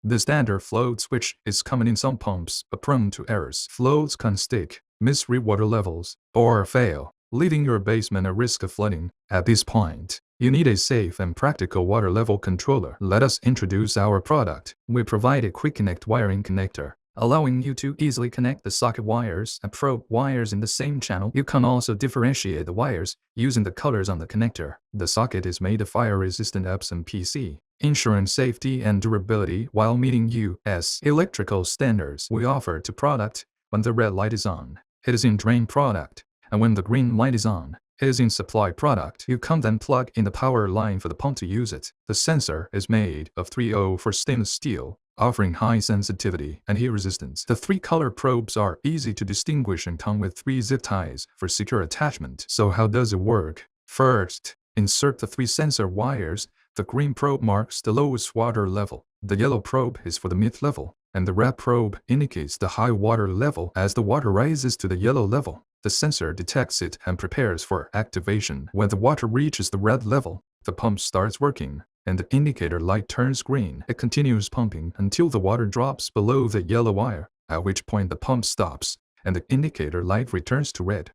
The standard float switch is common in some pumps but prone to errors. Floats can stick, misread water levels, or fail, leaving your basement at risk of flooding. At this point, you need a safe and practical water level controller. Let us introduce our product. We provide a quick connect wiring connector, allowing you to easily connect the socket wires and probe wires in the same channel. You can also differentiate the wires using the colors on the connector. The socket is made of fire-resistant Epsom PC, ensuring safety and durability while meeting U.S. electrical standards. We offer to product when the red light is on, it is in drain product, and when the green light is on, it is in supply product. You can then plug in the power line for the pump to use it. The sensor is made of 304 stainless steel, offering high sensitivity and heat resistance. The 3-color probes are easy to distinguish and come with 3 zip ties for secure attachment. So how does it work? First, insert the 3 sensor wires. The green probe marks the lowest water level, the yellow probe is for the mid-level, and the red probe indicates the high water level. As the water rises to the yellow level, the sensor detects it and prepares for activation. When the water reaches the red level, the pump starts working, and the indicator light turns green. It continues pumping until the water drops below the yellow wire, at which point the pump stops, and the indicator light returns to red.